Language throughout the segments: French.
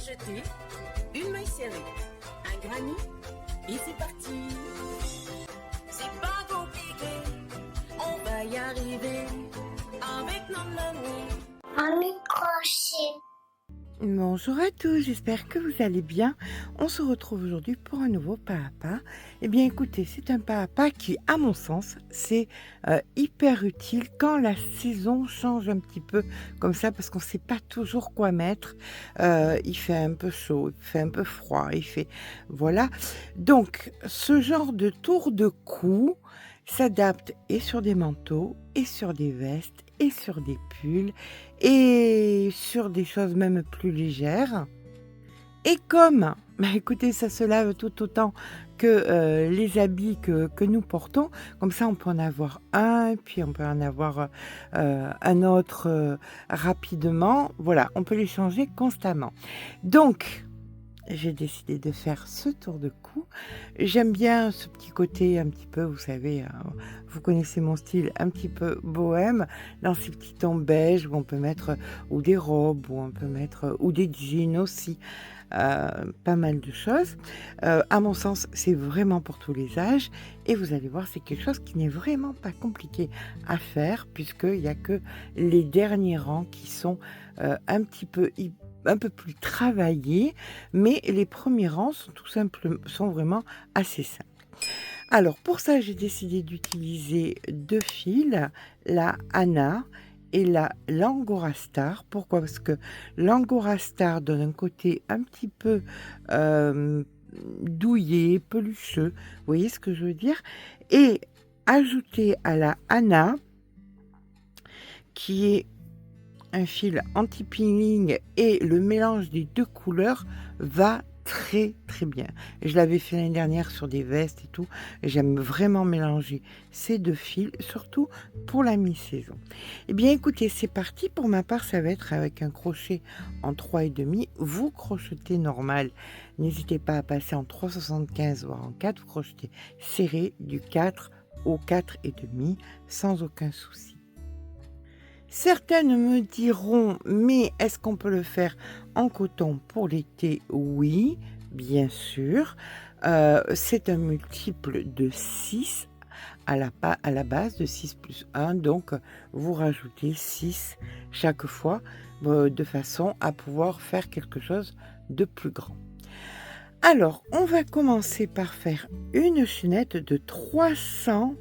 crocheter une maille serrée, un granny et c'est parti. C'est pas compliqué, on va y arriver avec nos mamies. Un crochet. Bonjour à tous, j'espère que vous allez bien. On se retrouve aujourd'hui pour un nouveau pas à pas. Eh bien écoutez, c'est un pas à pas qui, à mon sens, c'est hyper utile quand la saison change un petit peu comme ça, parce qu'on ne sait pas toujours quoi mettre. Il fait un peu chaud, il fait un peu froid, il fait... Voilà. Donc, ce genre de tour de cou s'adapte et sur des manteaux, et sur des vestes, et sur des pulls, et sur des choses même plus légères. Et comme, écoutez, ça se lave tout autant que les habits que nous portons, comme ça on peut en avoir un, puis on peut en avoir un autre rapidement. Voilà, on peut les changer constamment. Donc, j'ai décidé de faire ce tour de cou. J'aime bien ce petit côté un petit peu, vous savez, vous connaissez mon style, un petit peu bohème, dans ces petits tons beige où on peut mettre ou des robes, ou on peut mettre ou des jeans aussi, pas mal de choses. À mon sens, c'est vraiment pour tous les âges et vous allez voir, c'est quelque chose qui n'est vraiment pas compliqué à faire puisqu'il n'y a que les derniers rangs qui sont un peu plus travaillés, mais les premiers rangs sont vraiment assez simples. Alors pour ça, j'ai décidé d'utiliser deux fils, la Anna et la Langora Star. Pourquoi? Parce que Langora Star donne un côté un petit peu douillet, pelucheux, vous voyez ce que je veux dire? Et ajouter à la Anna, qui est un fil anti-peeling et le mélange des deux couleurs va très très bien. Je l'avais fait l'année dernière sur des vestes et tout. J'aime vraiment mélanger ces deux fils, surtout pour la mi-saison. Eh bien écoutez, c'est parti. Pour ma part, ça va être avec un crochet en 3,5. Vous crochetez normal. N'hésitez pas à passer en 3,75 voire en 4. Vous crochetez serré du 4 au 4,5 sans aucun souci. Certaines me diront, mais est-ce qu'on peut le faire en coton pour l'été? Oui, bien sûr. C'est un multiple de 6 à la base, de 6 plus 1. Donc, vous rajoutez 6 chaque fois de façon à pouvoir faire quelque chose de plus grand. Alors, on va commencer par faire une chaînette de 301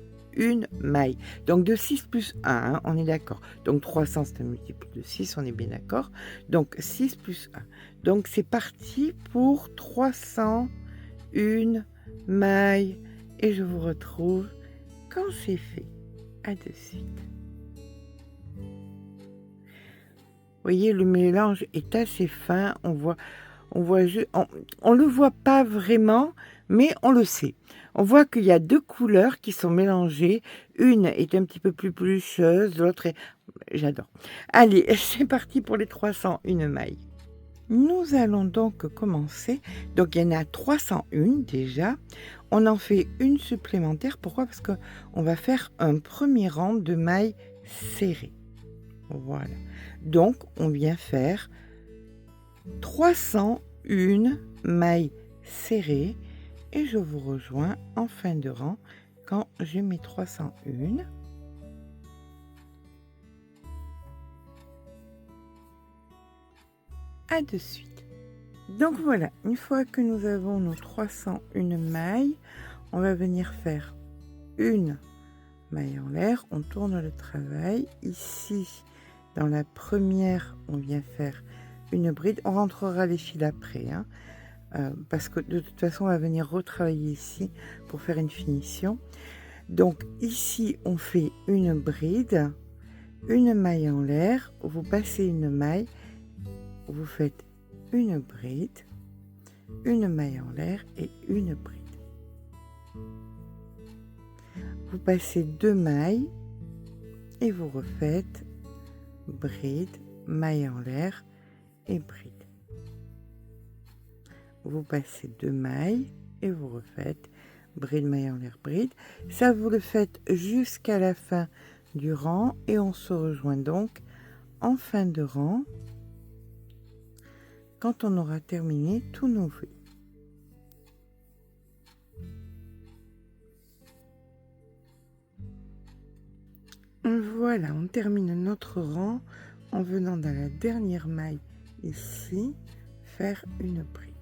mailles. Donc de 6 plus 1, hein, on est d'accord. Donc 300, c'est un multiple de 6, on est bien d'accord. Donc 6 plus 1. Donc c'est parti pour 301 mailles. Et je vous retrouve quand c'est fait. À de suite. Vous voyez, le mélange est assez fin. On le voit pas vraiment, mais on le sait. On voit qu'il y a deux couleurs qui sont mélangées. Une est un petit peu plus pelucheuse, l'autre est... J'adore. Allez, c'est parti pour les 301 mailles. Nous allons donc commencer. Donc, il y en a 301 déjà. On en fait une supplémentaire. Pourquoi? Parce qu'on va faire un premier rang de mailles serrées. Voilà. Donc, on vient faire 301 mailles serrées et je vous rejoins en fin de rang quand j'ai mes 301. À de suite. Donc voilà, une fois que nous avons nos 301 mailles, on va venir faire une maille en l'air, on tourne le travail. Ici, dans la première, on vient faire une bride. On rentrera les fils après, hein, parce que de toute façon, on va venir retravailler ici pour faire une finition. Donc ici, on fait une bride, une maille en l'air, vous passez une maille, vous faites une bride, une maille en l'air et une bride. Vous passez deux mailles et vous refaites bride, maille en l'air et bride. Vous passez deux mailles et vous refaites bride, maille en l'air, bride. Ça, vous le faites jusqu'à la fin du rang et on se rejoint donc en fin de rang quand on aura terminé tous nos V. Voilà, on termine notre rang en venant dans la dernière maille ici, faire une bride.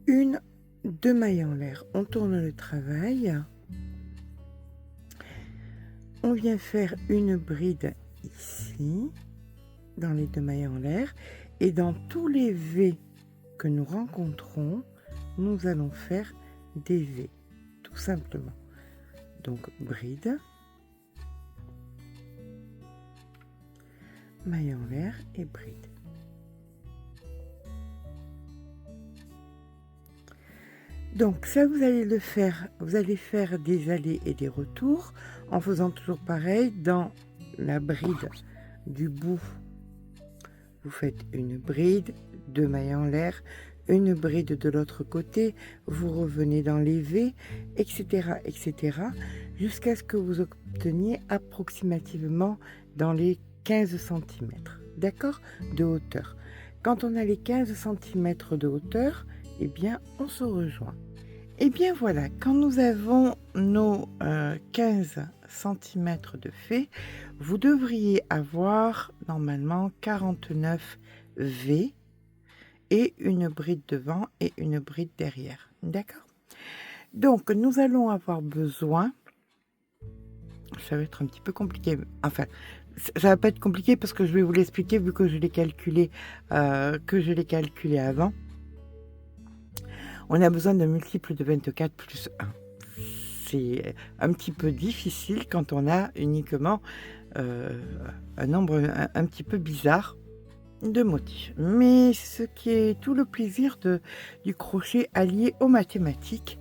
Une, deux mailles en l'air, on tourne le travail. On vient faire une bride ici, dans les deux mailles en l'air, et dans tous les V que nous rencontrons, nous allons faire des V, tout simplement. Donc bride, maille en l'air et bride. Donc ça, vous allez le faire, vous allez faire des allers et des retours en faisant toujours pareil. Dans la bride du bout, vous faites une bride, deux mailles en l'air, une bride de l'autre côté, vous revenez dans les V, etc., etc., jusqu'à ce que vous obteniez approximativement dans les 15 cm, d'accord, de hauteur. Quand on a les 15 cm de hauteur, eh bien, on se rejoint. Et bien voilà, quand nous avons nos 15 cm de fait, vous devriez avoir normalement 49 V et une bride devant et une bride derrière. D'accord? Donc, nous allons avoir besoin, ça va être un petit peu compliqué, enfin, ça va pas être compliqué parce que je vais vous l'expliquer vu que je l'ai calculé, avant. On a besoin d'un multiple de 24 plus 1. C'est un petit peu difficile quand on a uniquement un nombre un petit peu bizarre de motifs. Mais ce qui est tout le plaisir du crochet allié aux mathématiques.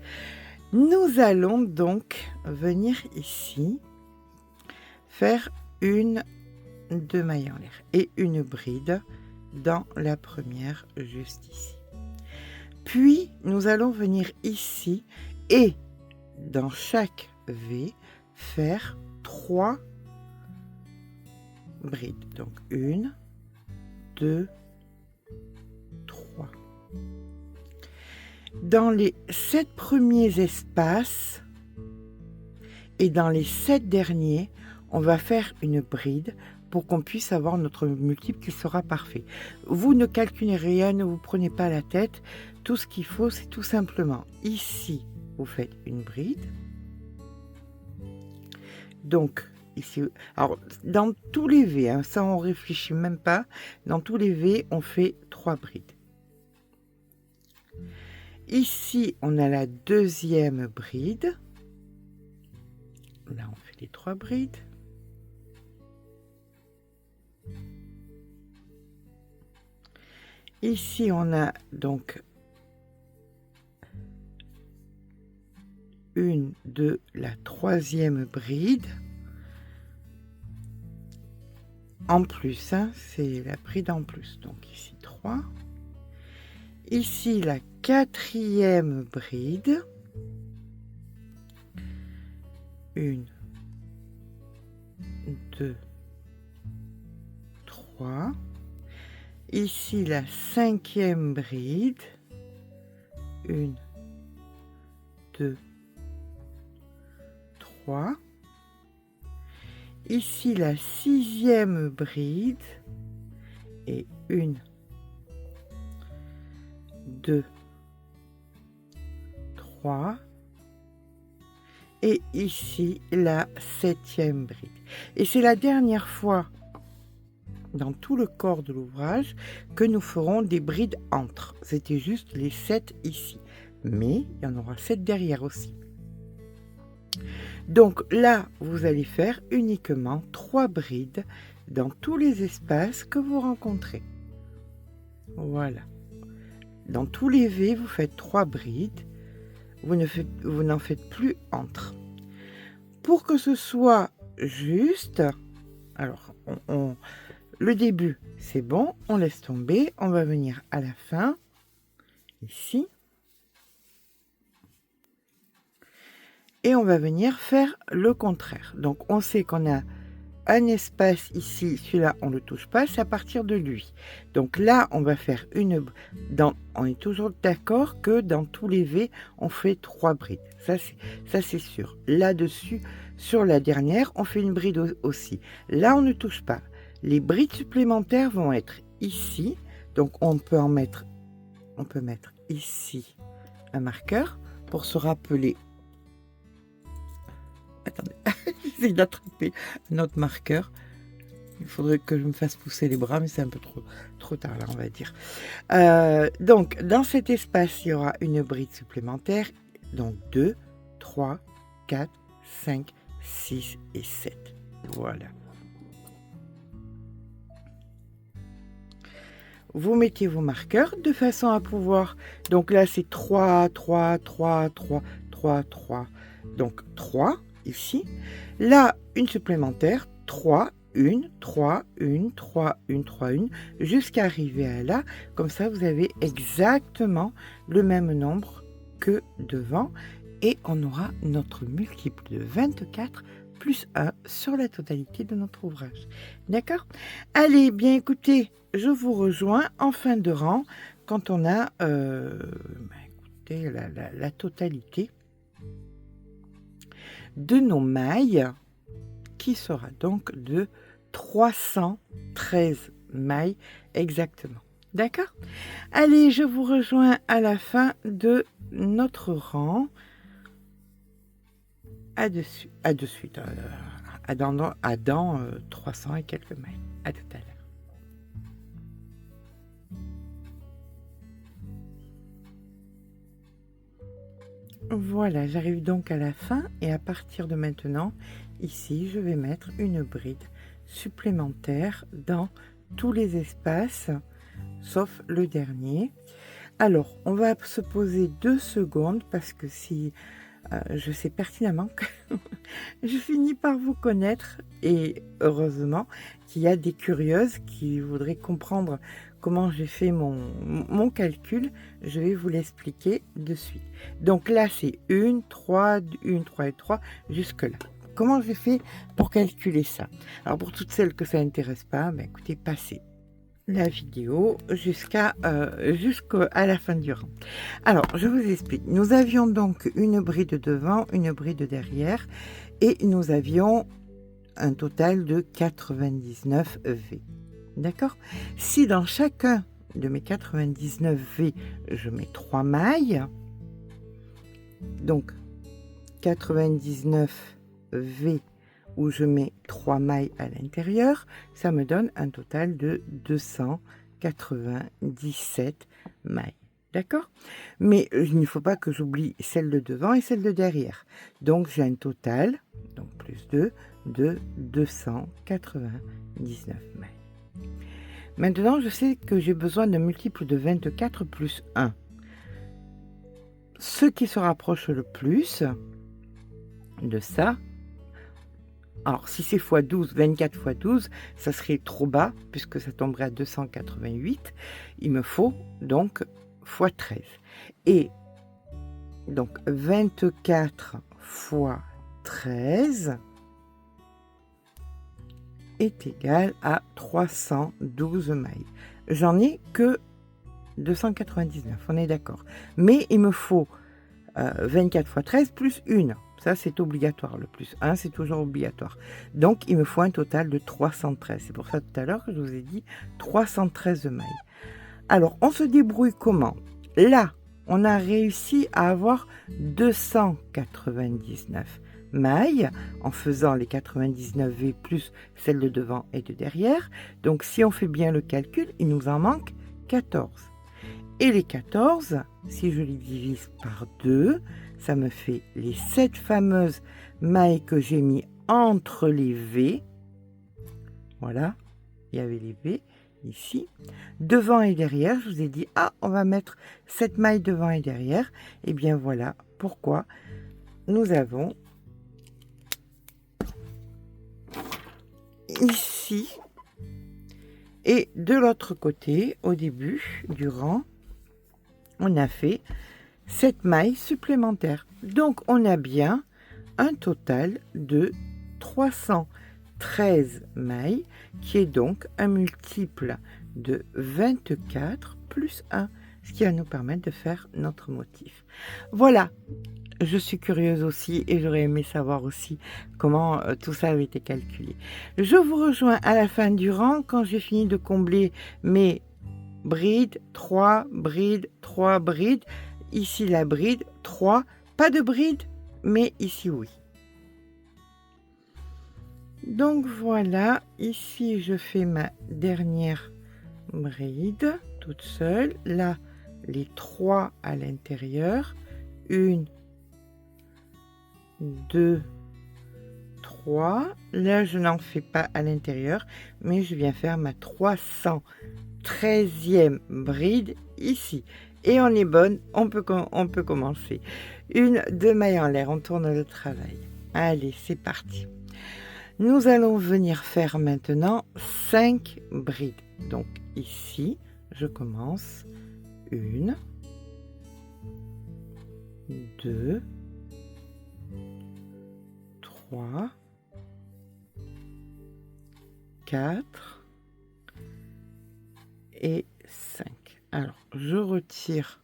Nous allons donc venir ici faire une deux mailles en l'air et une bride dans la première juste ici. Puis, nous allons venir ici et dans chaque V, faire 3 brides. Donc, 1, 2, 3. Dans les 7 premiers espaces et dans les 7 derniers, on va faire une bride pour qu'on puisse avoir notre multiple qui sera parfait. Vous ne calculez rien, ne vous prenez pas la tête. Tout ce qu'il faut, c'est tout simplement, ici, vous faites une bride. Donc, ici, alors, dans tous les V, hein, ça on réfléchit même pas, dans tous les V, on fait 3 brides. Ici, on a la deuxième bride. Là, on fait les 3 brides. Ici, on a donc une de la troisième bride. En plus, hein, c'est la bride en plus. Donc ici 3. Ici, la quatrième bride. 1, 2, 3. Ici, la cinquième bride. 1, 2, 3. Ici, la sixième bride. Et 1, 2, 3. Et ici, la septième bride. Et c'est la dernière fois dans tout le corps de l'ouvrage que nous ferons des brides entre. C'était juste les 7 ici. Mais il y en aura 7 derrière aussi. Donc là, vous allez faire uniquement 3 brides dans tous les espaces que vous rencontrez. Voilà. Dans tous les V, vous faites 3 brides. Vous n'en faites plus entre. Pour que ce soit juste, alors le début, c'est bon, on laisse tomber. On va venir à la fin, ici. Et on va venir faire le contraire. Donc, on sait qu'on a un espace ici, celui-là on ne le touche pas, c'est à partir de lui. Donc là on va faire on est toujours d'accord que dans tous les V on fait 3 brides, ça c'est sûr. Là-dessus, sur la dernière, on fait une bride aussi. Là on ne touche pas. Les brides supplémentaires vont être ici, donc on peut mettre ici un marqueur pour se rappeler. Attendez, j'essaie d'attraper notre marqueur. Il faudrait que je me fasse pousser les bras, mais c'est un peu trop tard là, on va dire. Donc, dans cet espace, il y aura une bride supplémentaire. Donc, 2, 3, 4, 5, 6 et 7. Voilà. Vous mettez vos marqueurs de façon à pouvoir... Donc là, c'est 3, 3, 3, 3, 3, 3. Donc, 3. Ici, là, une supplémentaire, 3, 1, 3, 1, 3, 1, 3, 1, jusqu'à arriver à là. Comme ça, vous avez exactement le même nombre que devant. Et on aura notre multiple de 24 plus 1 sur la totalité de notre ouvrage. D'accord? Allez, bien écoutez, je vous rejoins en fin de rang quand on a écoutez, la totalité de nos mailles, qui sera donc de 313 mailles exactement. D'accord? Allez, je vous rejoins à la fin de notre rang. À dans 300 et quelques mailles. À tout à l'heure. Voilà, j'arrive donc à la fin et à partir de maintenant, ici, je vais mettre une bride supplémentaire dans tous les espaces, sauf le dernier. Alors, on va se poser 2 secondes parce que si je sais pertinemment que je finis par vous connaître et heureusement qu'il y a des curieuses qui voudraient comprendre comment j'ai fait mon calcul, je vais vous l'expliquer de suite. Donc là, c'est 1, 3 et 3, jusque là. Comment j'ai fait pour calculer ça? Alors, pour toutes celles que ça n'intéresse pas, écoutez, passez la vidéo jusqu'à la fin du rang. Alors, je vous explique. Nous avions donc une bride devant, une bride derrière, et nous avions un total de 99 V. D'accord? Si dans chacun de mes 99 V, je mets 3 mailles, donc 99 V où je mets 3 mailles à l'intérieur, ça me donne un total de 297 mailles. D'accord? Mais il ne faut pas que j'oublie celle de devant et celle de derrière. Donc j'ai un total, donc plus 2, de 299 mailles. Maintenant, je sais que j'ai besoin d'un multiple de 24 plus 1. Ce qui se rapproche le plus de ça, alors si c'est x 12, 24 x 12, ça serait trop bas puisque ça tomberait à 288. Il me faut donc x 13. Et donc 24 x 13 est égal à 312 mailles. J'en ai que 299, on est d'accord. Mais il me faut 24 x 13 plus 1. Ça, c'est obligatoire. Le plus 1, c'est toujours obligatoire. Donc, il me faut un total de 313. C'est pour ça tout à l'heure que je vous ai dit 313 mailles. Alors, on se débrouille comment? Là, on a réussi à avoir 299 mailles en faisant les 99 V plus celles de devant et de derrière. Donc, si on fait bien le calcul, il nous en manque 14. Et les 14, si je les divise par 2, ça me fait les 7 fameuses mailles que j'ai mis entre les V. Voilà, il y avait les V ici. Devant et derrière, je vous ai dit, on va mettre 7 mailles devant et derrière. Et bien voilà pourquoi nous avons ici et de l'autre côté, au début du rang, on a fait 7 mailles supplémentaires. Donc, on a bien un total de 313 13 mailles, qui est donc un multiple de 24 plus 1, ce qui va nous permettre de faire notre motif. Voilà, je suis curieuse aussi et j'aurais aimé savoir aussi comment tout ça avait été calculé. Je vous rejoins à la fin du rang quand j'ai fini de combler mes brides, 3 brides, 3 brides. Ici la bride, 3, pas de bride, mais ici oui. Donc voilà, ici je fais ma dernière bride toute seule. Là, les 3 à l'intérieur. 1, 2, 3. Là, je n'en fais pas à l'intérieur, mais je viens faire ma 313e bride ici. Et on est bonne, on peut commencer. 1, 2 mailles en l'air, on tourne le travail. Allez, c'est parti. Nous allons venir faire maintenant 5 brides. Donc ici, je commence 1, 2, 3, 4 et 5. Alors, je retire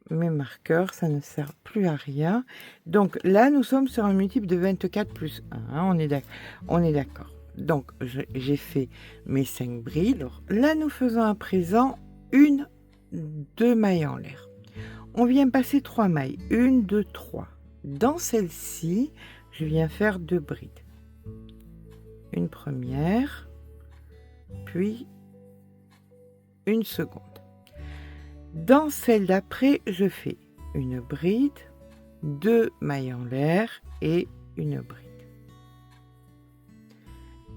mes marqueurs, ça ne sert plus à rien. Donc là, nous sommes sur un multiple de 24 plus 1, hein, on est d'accord. Donc, j'ai fait mes 5 brides. Alors, là, nous faisons à présent 2 mailles en l'air. On vient passer 3 mailles, 1, 2, 3. Dans celle-ci, je viens faire 2 brides. Une première, puis une seconde. Dans celle d'après, je fais une bride, 2 mailles en l'air et une bride.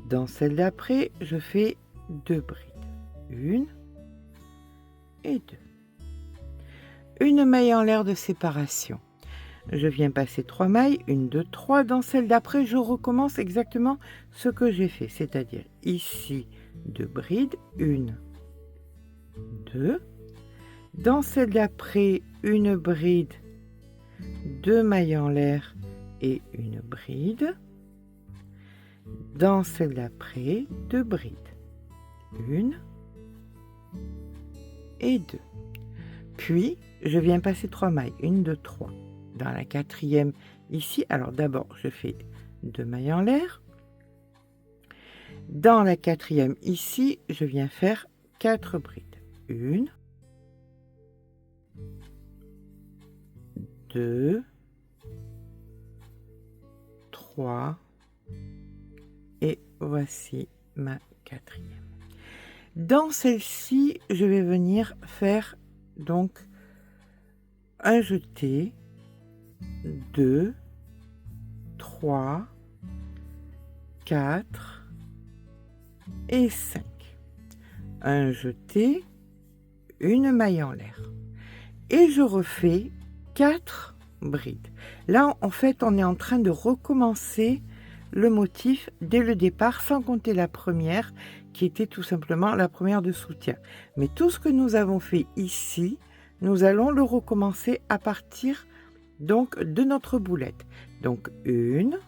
Dans celle d'après, je fais 2 brides, 1 et 2. Une maille en l'air de séparation. Je viens passer 3 mailles, 1, 2, 3. Dans celle d'après, je recommence exactement ce que j'ai fait, c'est-à-dire ici 2 brides, 1, 2. Dans celle d'après, une bride, 2 mailles en l'air et une bride. Dans celle d'après, 2 brides, 1 et 2. Puis, je viens passer 3 mailles, 1, 2, 3. Dans la 4e, ici, alors d'abord, je fais 2 mailles en l'air. Dans la 4e, ici, je viens faire 4 brides. 1, 2, 3 et voici ma 4e. Dans celle-ci, je vais venir faire donc un jeté, 2, 3, 4 et 5. Un jeté, une maille en l'air. Et je refais 4 brides. Là, en fait, on est en train de recommencer le motif dès le départ, sans compter la première, qui était tout simplement la première de soutien. Mais tout ce que nous avons fait ici, nous allons le recommencer à partir donc de notre boulette. Donc une,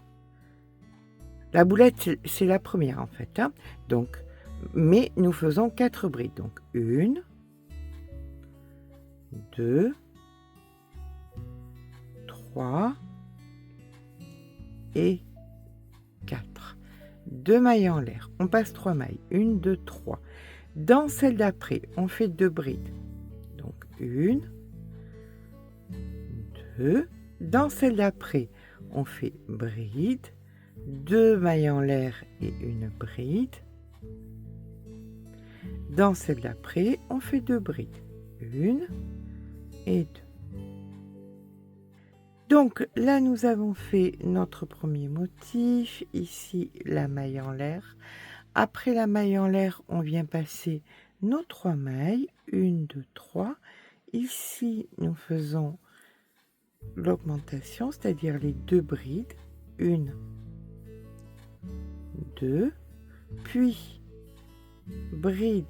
la boulette c'est la première en fait, hein. Donc, mais nous faisons 4 brides. Donc 1, 2, 3 et 4. 2 mailles en l'air. On passe 3 mailles. 1, 2, 3. Dans celle d'après, on fait 2 brides. Donc 1, 2. Dans celle d'après, on fait bride, 2 mailles en l'air et une bride. Dans celle d'après, on fait 2 brides. 1 et 2. Donc là, nous avons fait notre premier motif. Ici, la maille en l'air. Après la maille en l'air, on vient passer nos 3 mailles. 1, 2, 3. Ici, nous faisons l'augmentation, c'est-à-dire les 2 brides. 1, 2. Puis, bride,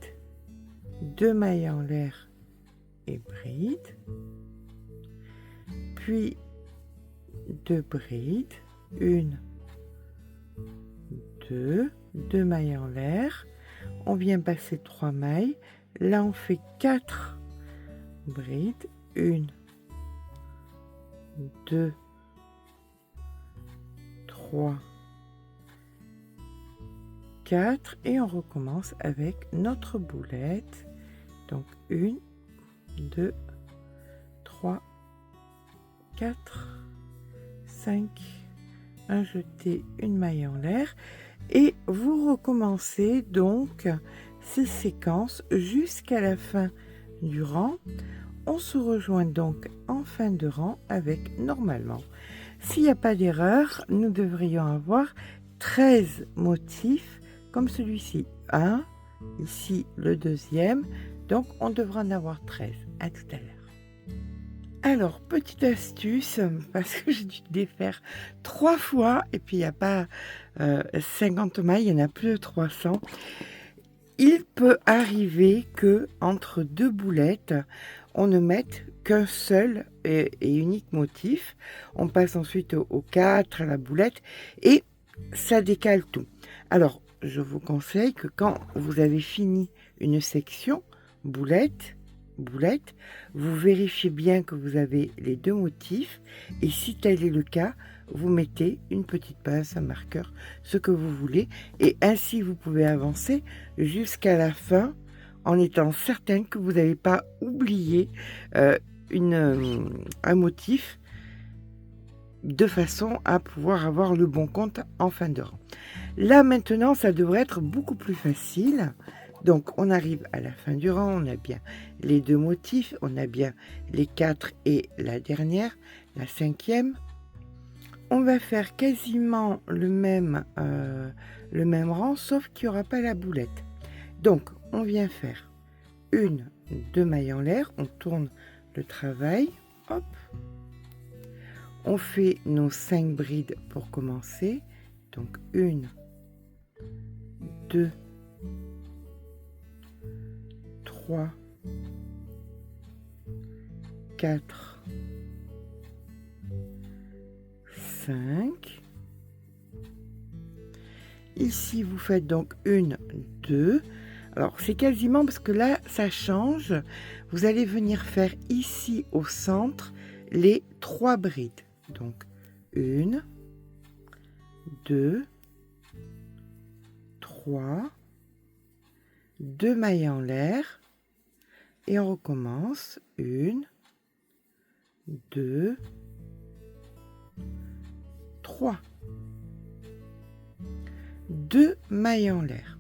2 mailles en l'air et bride. Puis, 2 brides, 1, 2 mailles en l'air, on vient passer 3 mailles, là on fait 4 brides, 1, 2, 3, 4 et on recommence avec notre boulette. Donc 1, 2, 3, 4, 5, un jeté, une maille en l'air et vous recommencez donc ces séquences jusqu'à la fin du rang. On se rejoint donc en fin de rang avec normalement, s'il n'y a pas d'erreur, nous devrions avoir 13 motifs comme celui-ci. 1, ici le deuxième, donc on devra en avoir 13. À tout à l'heure. Alors, petite astuce, parce que j'ai dû défaire 3 fois, et puis il n'y a pas 50 mailles, il y en a plus de 300. Il peut arriver que entre deux boulettes, on ne mette qu'un seul et unique motif. On passe ensuite au 4, à la boulette, et ça décale tout. Alors, je vous conseille que quand vous avez fini une section, boulette, vous vérifiez bien que vous avez les deux motifs, et si tel est le cas, vous mettez une petite pince, un marqueur, ce que vous voulez, et ainsi vous pouvez avancer jusqu'à la fin en étant certaine que vous n'avez pas oublié un motif, de façon à pouvoir avoir le bon compte en fin de rang. Là maintenant, ça devrait être beaucoup plus facile. Donc on arrive à la fin du rang, on a bien les deux motifs, on a bien les 4 et la dernière, la 5e. On va faire quasiment le même rang, sauf qu'il n'y aura pas la boulette. Donc on vient faire 2 mailles en l'air, on tourne le travail, hop. On fait nos 5 brides pour commencer. Donc 1, 2, 3, 4, 5. Ici, vous faites donc 1, 2. Alors, c'est quasiment parce que là, ça change. Vous allez venir faire ici au centre les 3 brides. Donc 1, 2, 3, 2 mailles en l'air et on recommence 1, 2, 3, 2 mailles en l'air.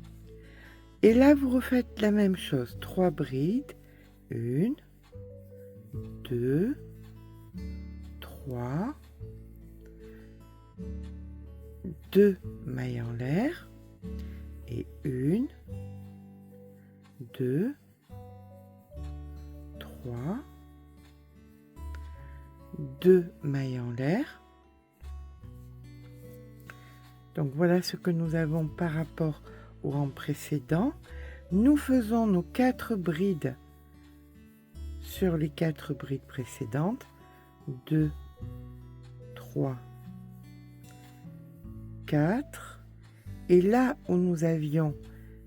Et là, vous refaites la même chose, 3 brides, 1, 2, 3, 2 mailles en l'air et 1, 2, 3, 2 mailles en l'air. Donc voilà ce que nous avons par rapport au rang précédent. Nous faisons nos 4 brides sur les 4 brides précédentes. 2, 3, 4. Et là où nous avions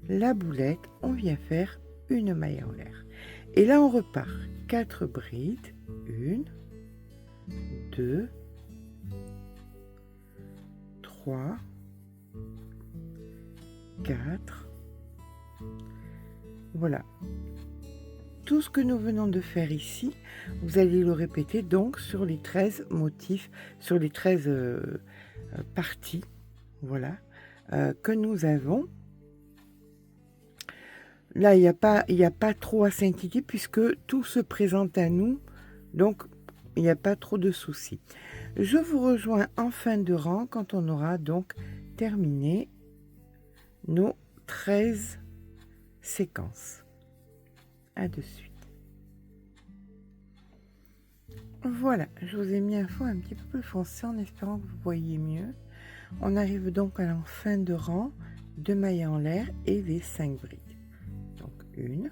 la boulette, on vient faire une maille en l'air. Et là, on repart. 4 brides. 1, 2, 3, 4. Voilà. Tout ce que nous venons de faire ici, vous allez le répéter donc sur les 13 motifs, sur les 13 parties, voilà, que nous avons. Là, il n'y a pas trop à s'inquiéter puisque tout se présente à nous, donc il n'y a pas trop de soucis. Je vous rejoins en fin de rang quand on aura donc terminé nos 13 séquences. À de suite. Voilà, je vous ai mis un fond un petit peu plus foncé en espérant que vous voyez mieux. On arrive donc à la fin de rang, 2 mailles en l'air et les 5 brides. Donc 1,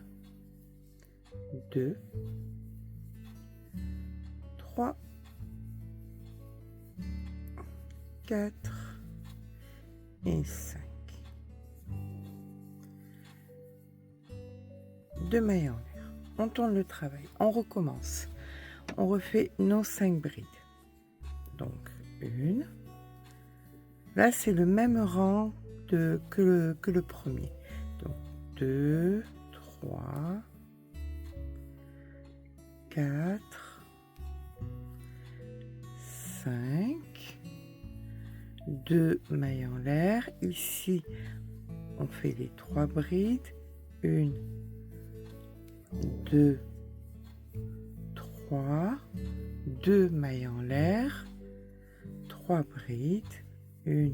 2, 3, 4 et 5. 2 mailles en l'air. On tourne le travail, on recommence. On refait nos 5 brides. Donc, une. Là, c'est le même rang que le premier. Donc, 2, 3, 4, 5, 2 mailles en l'air. Ici, on fait les 3 brides. 1, 2, 3, 2 mailles en l'air, 3 brides, 1,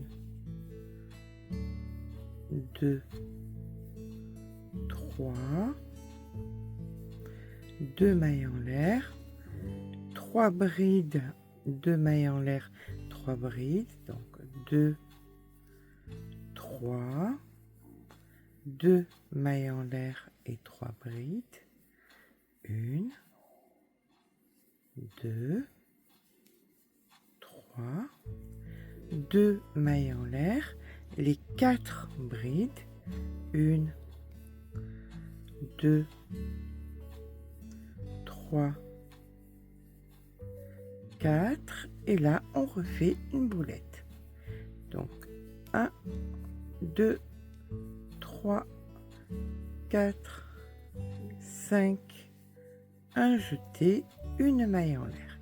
2, 3, 2 mailles en l'air, 3 brides, 2 mailles en l'air, 3 brides, donc 2, 3, 2 mailles en l'air et 3 brides, 1, 2, 3, 2 mailles en l'air, les 4 brides, 1, 2, 3, 4, et là on refait une boulette. Donc 1, 2, 3, 4, 5, un jeté, une maille en l'air.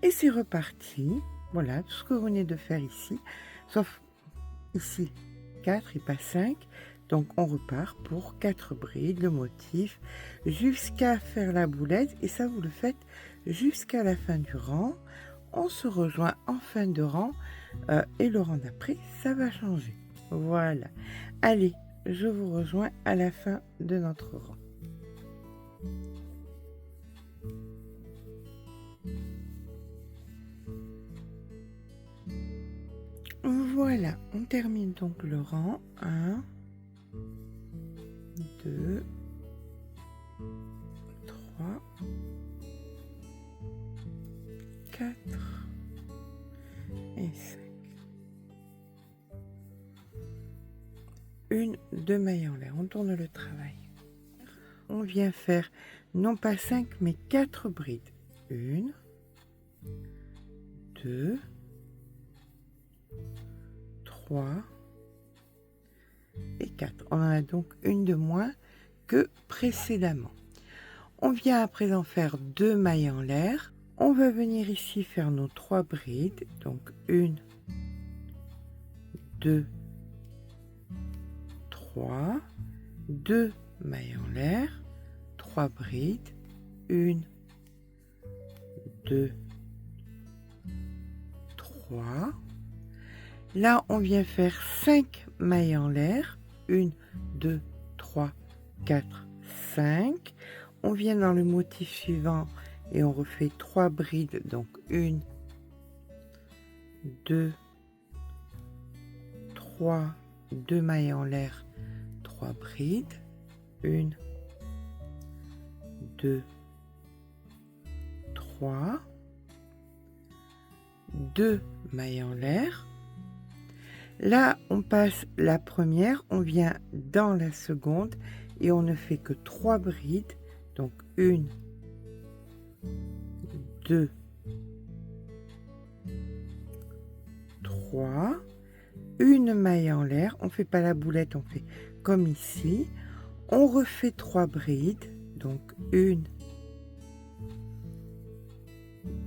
Et c'est reparti. Voilà tout ce que vous venez de faire ici, sauf ici 4 et pas 5. Donc on repart pour 4 brides, le motif, jusqu'à faire la boulette. Et ça, vous le faites jusqu'à la fin du rang. On se rejoint en fin de rang et le rang d'après, ça va changer. Voilà. Allez, je vous rejoins à la fin de notre rang. Voilà, on termine donc le rang. 1, 2, 3, 4 et 5. 1, 2 mailles en l'air. On tourne le travail. On vient faire non pas 5 mais 4 brides. 1, 2, 3 et 4. On en a donc une de moins que précédemment. On vient à présent faire 2 mailles en l'air. On va venir ici faire nos 3 brides. Donc 1, 2, 3, 2 mailles en l'air, 3 brides, 1, 2, 3. Là, on vient faire 5 mailles en l'air. 1, 2, 3, 4, 5. On vient dans le motif suivant et on refait 3 brides. Donc 1, 2, 3, 2 mailles en l'air, 3 brides. 1, 2, 3. 2 mailles en l'air. Là, on passe la première, on vient dans la seconde et on ne fait que 3 brides. Donc 1, 2, 3. Une maille en l'air, on ne fait pas la boulette, on fait comme ici. On refait 3 brides. Donc 1,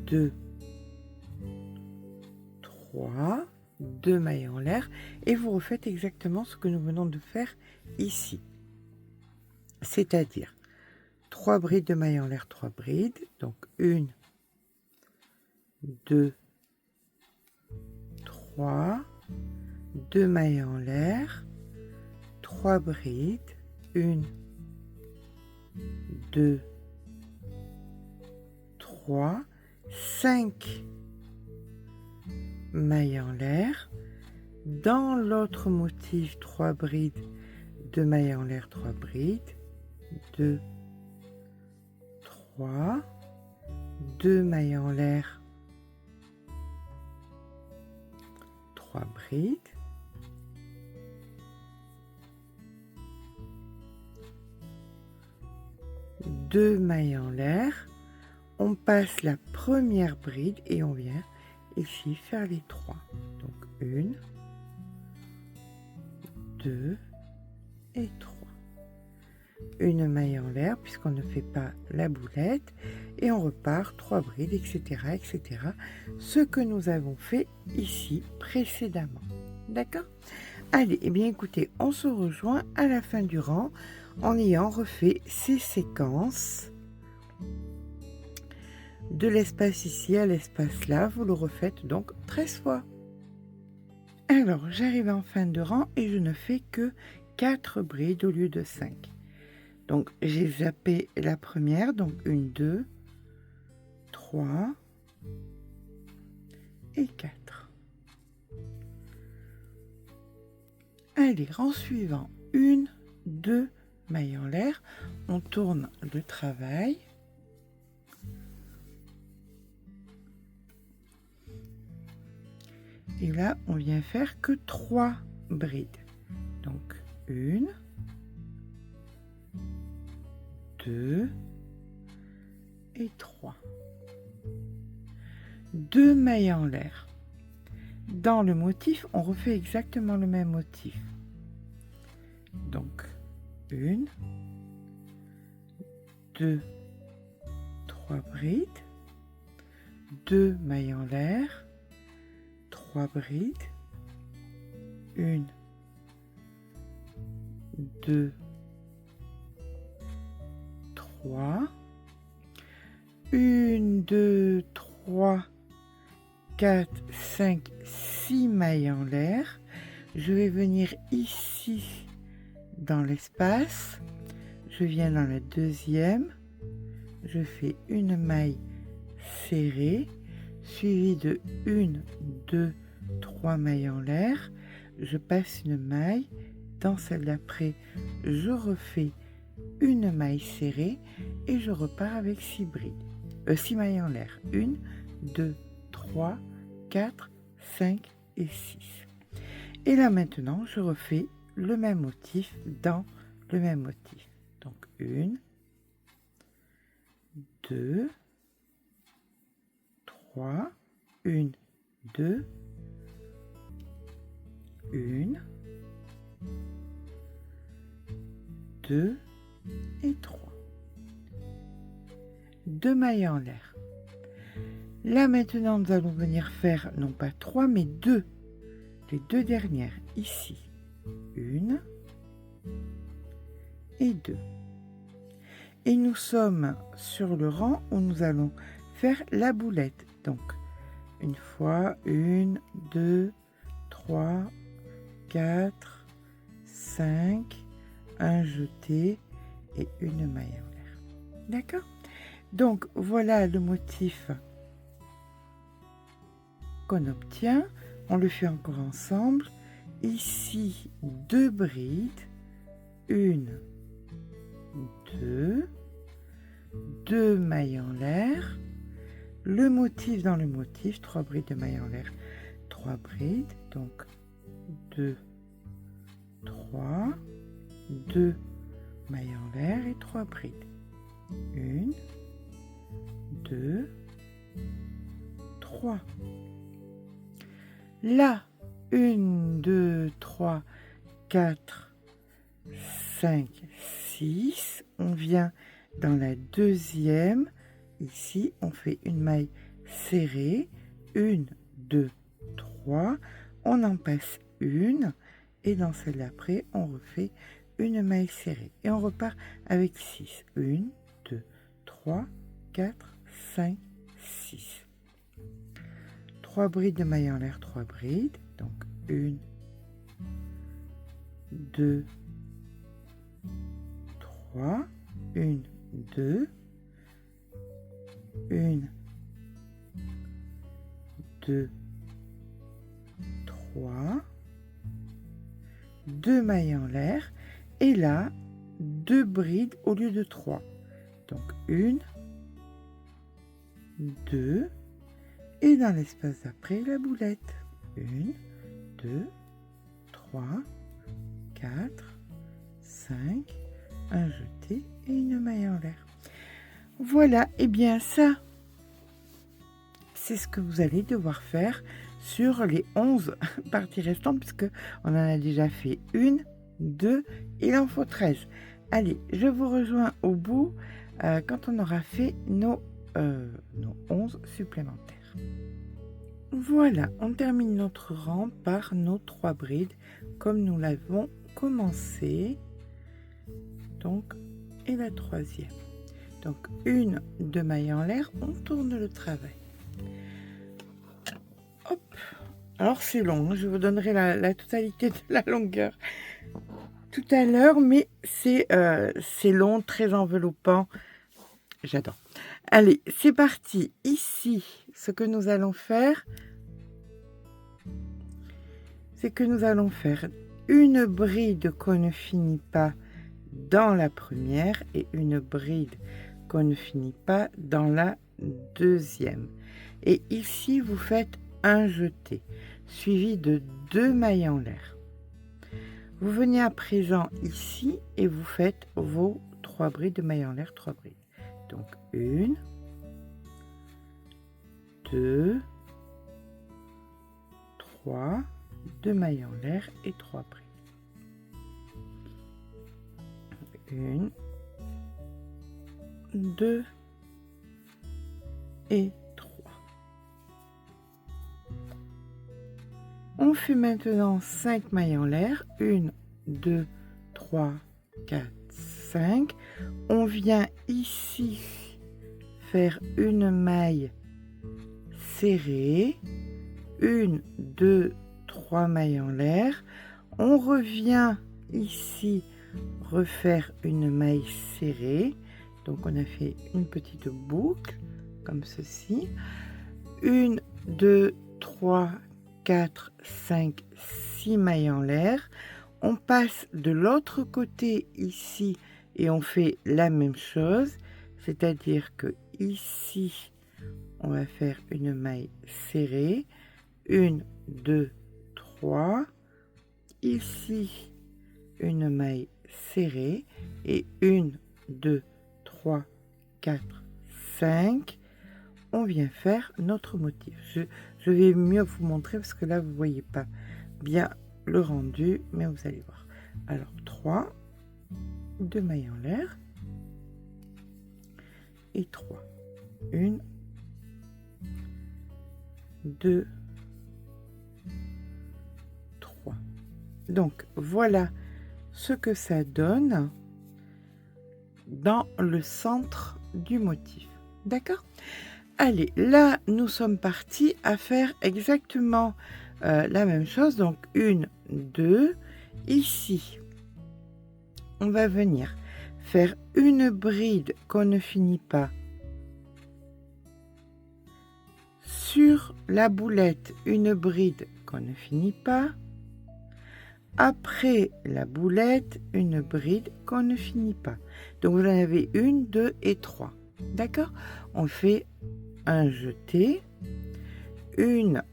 2, 3. 2 mailles en l'air et vous refaites exactement ce que nous venons de faire ici, c'est-à-dire 3 brides de mailles en l'air, 3 brides, donc 1, 2, 3, 2 mailles en l'air, 3 brides, 1, 2, 3, 5 mailles en l'air. Dans l'autre motif, 3 brides, 2 mailles en l'air, 3 brides, 2, 3, 2 mailles en l'air, 3 brides, 1, 2 mailles en l'air, on passe la première bride et on vient ici faire les 3. Donc 1, 2 et 3. Une maille en l'air puisqu'on ne fait pas la boulette et on repart 3 brides, etc., etc. Ce que nous avons fait ici précédemment. D'accord? Allez, eh bien écoutez, on se rejoint à la fin du rang en ayant refait ces séquences. De l'espace ici à l'espace là, vous le refaites donc 13 fois. Alors, j'arrive en fin de rang et je ne fais que 4 brides au lieu de 5. Donc, j'ai zappé la première, donc 1, 2, 3 et 4. Allez, rang suivant, 1, 2 mailles en l'air, on tourne le travail. Et là, on vient faire que 3 brides. Donc, 1, 2 et 3. 2 mailles en l'air. Dans le motif, on refait exactement le même motif. Donc, 1, 2, 3 brides, 2 mailles en l'air, 3 brides, 1, 2, 3, 1, 2, 3, 4, 5, 6 mailles en l'air. Je vais venir ici dans l'espace, je viens dans la deuxième, je fais une maille serrée, suivie de 1, 2, 3 mailles en l'air, je passe une maille, dans celle d'après, je refais une maille serrée et je repars avec 6 brides, 6 mailles en l'air, 1, 2, 3, 4, 5 et 6. Et là maintenant, je refais le même motif dans le même motif. Donc 1, 2, 3, 1, 2, 1, 2 et 3. 2 mailles en l'air. Là maintenant, nous allons venir faire non pas 3 mais 2. Les 2 dernières ici. 1 et 2. Et nous sommes sur le rang où nous allons faire la boulette. Donc, une fois, 1, 2, 3, 4, 5, un jeté et une maille en l'air. D'accord? Donc, voilà le motif qu'on obtient. On le fait encore ensemble. Ici, 2 brides, 1, 2, 2 mailles en l'air, le motif dans le motif, 3 brides de mailles en l'air, 3 brides, donc 2, 3, 2 mailles en l'air et 3 brides. 1, 2, 3. Là, 1, 2, 3, 4, 5, 6. On vient dans la deuxième. Ici, on fait une maille serrée. 1, 2, 3. On en passe une. Et dans celle d'après, on refait une maille serrée. Et on repart avec 6. 1, 2, 3, 4, 5, 6. 3 brides de mailles en l'air, 3 brides. Donc 1, 2, 3, 1, 2, 1, 2, 3, 2 mailles en l'air, et là, 2 brides au lieu de 3. Donc 1, 2, et dans l'espace d'après, la boulette. 1, 2, 3, 4, 5, un jeté et une maille en l'air. Voilà, et bien ça, c'est ce que vous allez devoir faire sur les 11 parties restantes, puisque on en a déjà fait 1, 2, il en faut 13. Allez, je vous rejoins au bout quand on aura fait nos 11 supplémentaires. Voilà, on termine notre rang par nos 3 brides, comme nous l'avons commencé. Donc, et la troisième. Donc, 1, 2 mailles en l'air, on tourne le travail. Hop. Alors c'est long, hein, je vous donnerai la totalité de la longueur tout à l'heure, mais c'est long, très enveloppant. J'adore. Allez, c'est parti. Ici, ce que nous allons faire, c'est que nous allons faire une bride qu'on ne finit pas dans la première et une bride qu'on ne finit pas dans la deuxième. Et ici, vous faites un jeté, suivi de 2 mailles en l'air. Vous venez à présent ici et vous faites vos 3 brides de mailles en l'air, 3 brides. Donc 1, 2, 3, 2 mailles en l'air et 3 brides. 1, 2 et 3. On fait maintenant 5 mailles en l'air. 1, 2, 3, 4, 5. On vient ici faire une maille serrée. 1, 2, 3 mailles en l'air. On revient ici refaire une maille serrée. Donc on a fait une petite boucle comme ceci. 1, 2, 3, 4, 5, 6 mailles en l'air. On passe de l'autre côté ici et on fait la même chose, c'est-à-dire que ici on va faire une maille serrée. 1, 2, 3. Ici une maille serrée et 1, 2, 3, 4, 5. On vient faire notre motif. Je vais mieux vous montrer parce que là vous voyez pas bien le rendu, mais vous allez voir. Alors 3, 2 mailles en l'air et 3. 1, 2, 3. Donc voilà ce que ça donne dans le centre du motif. D'accord? Allez, là, nous sommes partis à faire exactement la même chose. Donc, 1, 2. Ici, on va venir faire une bride qu'on ne finit pas sur la boulette, une bride qu'on ne finit pas. Après la boulette, une bride qu'on ne finit pas. Donc, vous en avez 1, 2 et 3. D'accord? On fait un jeté, une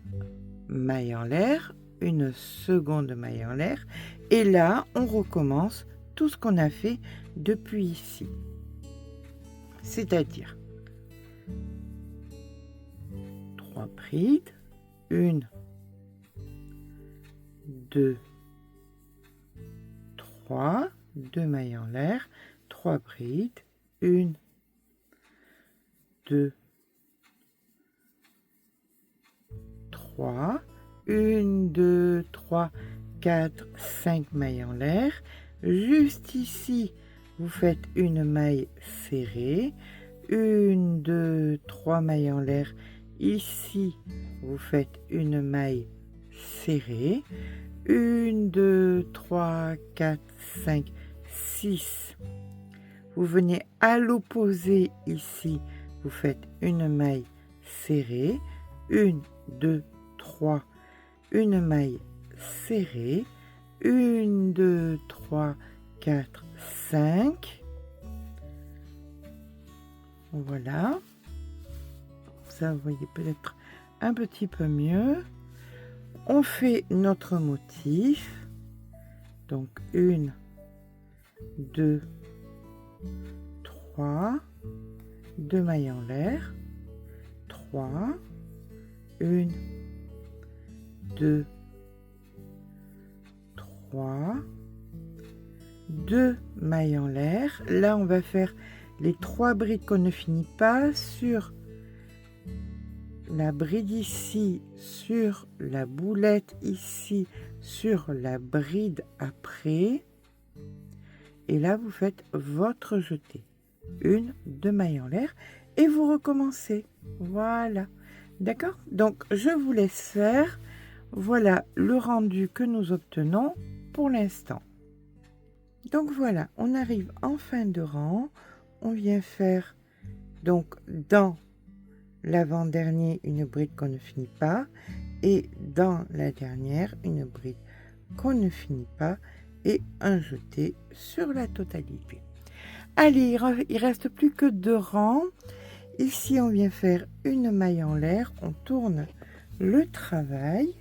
maille en l'air, une seconde maille en l'air, et là on recommence tout ce qu'on a fait depuis ici, c'est-à-dire 3 brides, 1, 2, 3, 2 mailles en l'air, 3 brides, 1, 2, 3, 1, 2, 3, 4, 5 mailles en l'air. Juste ici, vous faites une maille serrée. 1, 2, 3 mailles en l'air. Ici, vous faites une maille serrée. 1, 2, 3, 4, 5, 6. Vous venez à l'opposé ici, vous faites une maille serrée. 1, 2, 3, une maille serrée, 1, 2, 3, 4, 5. Voilà. Ça, vous voyez peut-être un petit peu mieux. On fait notre motif. Donc, 1, 2, 3. 2 mailles en l'air, 3, 1, 2, 3, 2 mailles en l'air. Là, on va faire les 3 brides qu'on ne finit pas sur la bride ici, sur la boulette ici, sur la bride après. Et là, vous faites votre jeté. 1, 2 mailles en l'air et vous recommencez. Voilà. D'accord? Donc, je vous laisse faire. Voilà le rendu que nous obtenons pour l'instant. Donc, voilà, on arrive en fin de rang. On vient faire, donc, dans l'avant-dernier, une bride qu'on ne finit pas. Et dans la dernière, une bride qu'on ne finit pas. Et un jeté sur la totalité. Allez, il reste plus que 2 rangs. Ici, on vient faire une maille en l'air. On tourne le travail.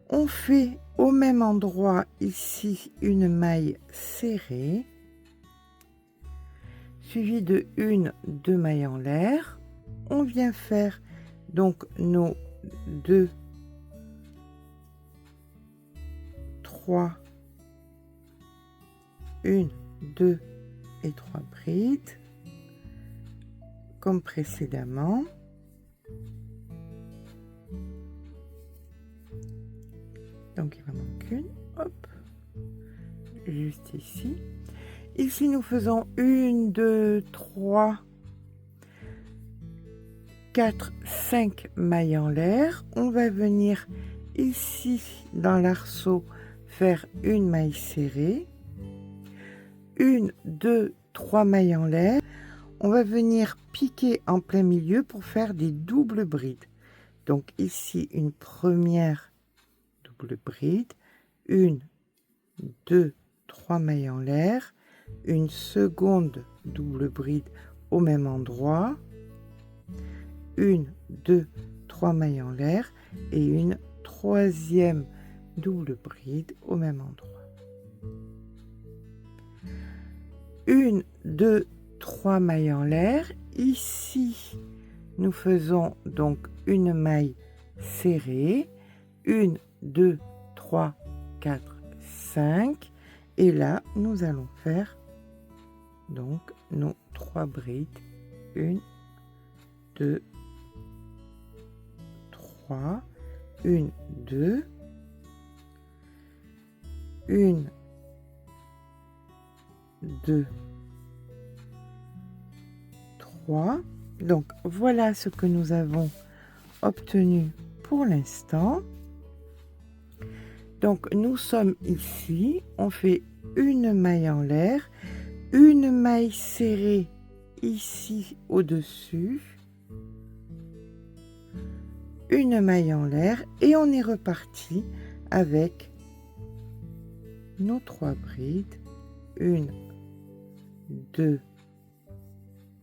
On fait au même endroit ici une maille serrée, suivie de 1, 2 mailles en l'air. On vient faire donc nos 2, 3, 1, 2 et 3 brides, comme précédemment. Donc il m'en manque une, hop, juste ici. Ici nous faisons 1, 2, 3, 4, 5 mailles en l'air. On va venir ici dans l'arceau faire une maille serrée, 1, 2, 3 mailles en l'air. On va venir piquer en plein milieu pour faire des doubles brides. Donc ici une première double bride, 1, 2, 3 mailles en l'air, une seconde double bride au même endroit, 1, 2, 3 mailles en l'air et une troisième double bride au même endroit. 1, 2, 3 mailles en l'air. Ici, nous faisons donc une maille serrée, 1, 2, 3, 4, 5. Et là, nous allons faire donc nos 3 brides. 1, 2, 3, 1, 2, 1, 2, 3. Donc voilà ce que nous avons obtenu pour l'instant. Donc nous sommes ici, on fait une maille en l'air, une maille serrée ici au-dessus, une maille en l'air et on est reparti avec nos 3 brides. 1, 2,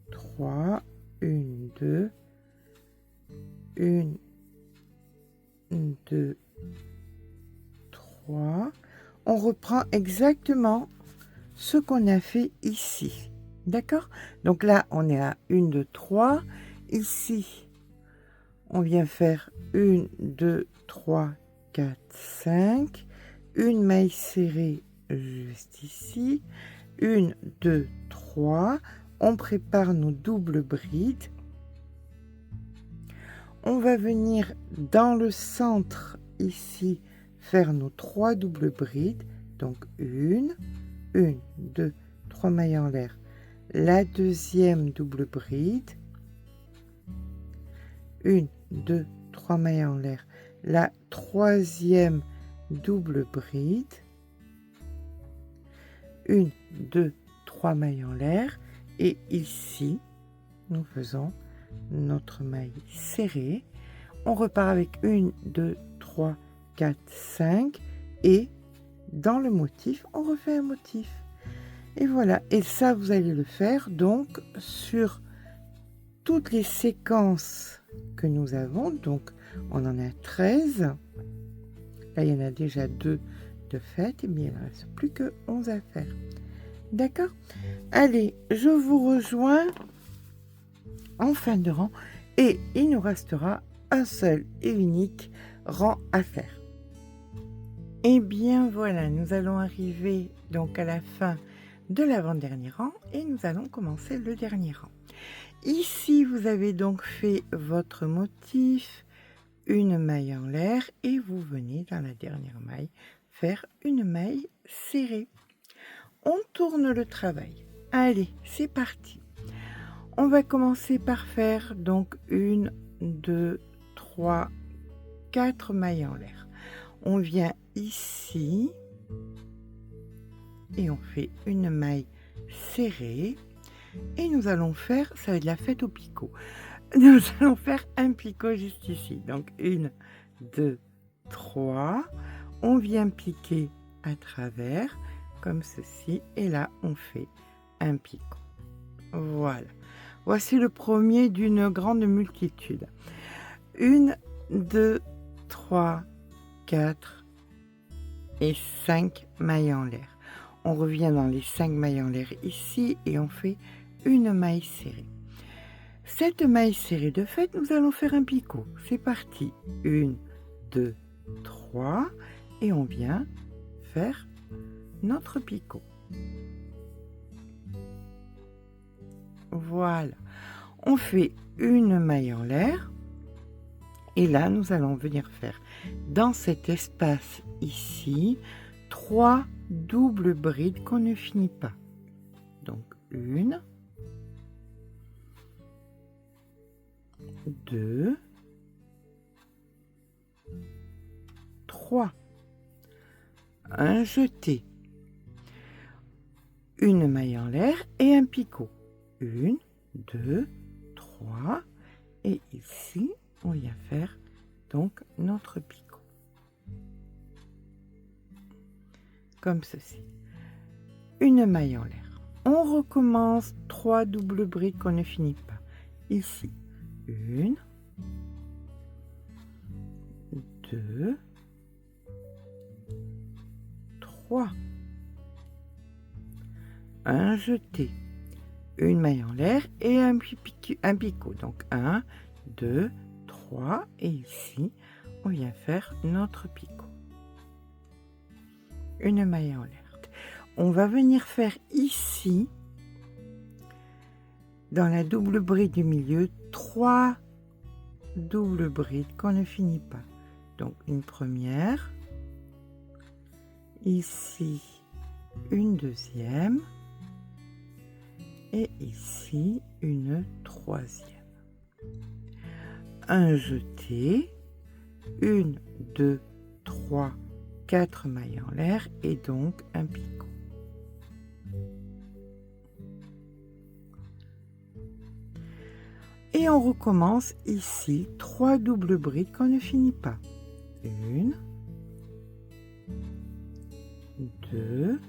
3, 1, 2, 1, 2, 3. On reprend exactement ce qu'on a fait ici. D'accord? Donc là, on est à 1, 2, 3. Ici, on vient faire 1, 2, 3, 4, 5. Une maille serrée juste ici. 1, 2, 3. On prépare nos doubles brides. On va venir dans le centre ici faire nos 3 doubles brides. Donc 1, 2, 3 mailles en l'air. La deuxième double bride. 1, 2, 3 mailles en l'air. La troisième double bride. 1, 2, 3 mailles en l'air. Et ici, nous faisons notre maille serrée. On repart avec 1, 2, 3, 4, 5. Et dans le motif, on refait un motif. Et voilà. Et ça, vous allez le faire donc sur toutes les séquences que nous avons. Donc, on en a 13. Là, il y en a déjà 2 de fait, et bien il ne reste plus que 11 à faire. D'accord? Allez, je vous rejoins en fin de rang et il nous restera un seul et unique rang à faire. Et bien voilà, nous allons arriver donc à la fin de l'avant-dernier rang et nous allons commencer le dernier rang. Ici, vous avez donc fait votre motif, une maille en l'air et vous venez dans la dernière maille faire une maille serrée. On tourne le travail. Allez, c'est parti. On va commencer par faire donc 1, 2, 3, 4 mailles en l'air. On vient ici et on fait une maille serrée et nous allons faire, ça va être la fête au picot. Nous allons faire un picot juste ici. Donc 1, 2, 3. On vient piquer à travers comme ceci et là on fait un picot. Voilà. Voici le premier d'une grande multitude. 1, 2, 3, 4 et 5 mailles en l'air. On revient dans les 5 mailles en l'air ici et on fait une maille serrée. Cette maille serrée de fait, nous allons faire un picot. C'est parti. 1, 2, 3 et on vient faire notre picot. Voilà. On fait une maille en l'air et là nous allons venir faire dans cet espace ici 3 doubles brides qu'on ne finit pas. Donc 1, 2, 3. Un jeté, une maille en l'air et un picot. 1, 2, 3 et ici on vient faire donc notre picot comme ceci, une maille en l'air. On recommence 3 doubles brides qu'on ne finit pas ici. 1, 2, 3. Un jeté, une maille en l'air et un picot. Donc 1, 2, 3 et ici on vient faire notre picot. Une maille en l'air. On va venir faire ici dans la double bride du milieu 3 doubles brides qu'on ne finit pas. Donc une première, ici une deuxième et ici une troisième. Un jeté, 1, 2, 3, 4 mailles en l'air et donc un picot. Et on recommence ici 3 doubles brides qu'on ne finit pas. 1, 2,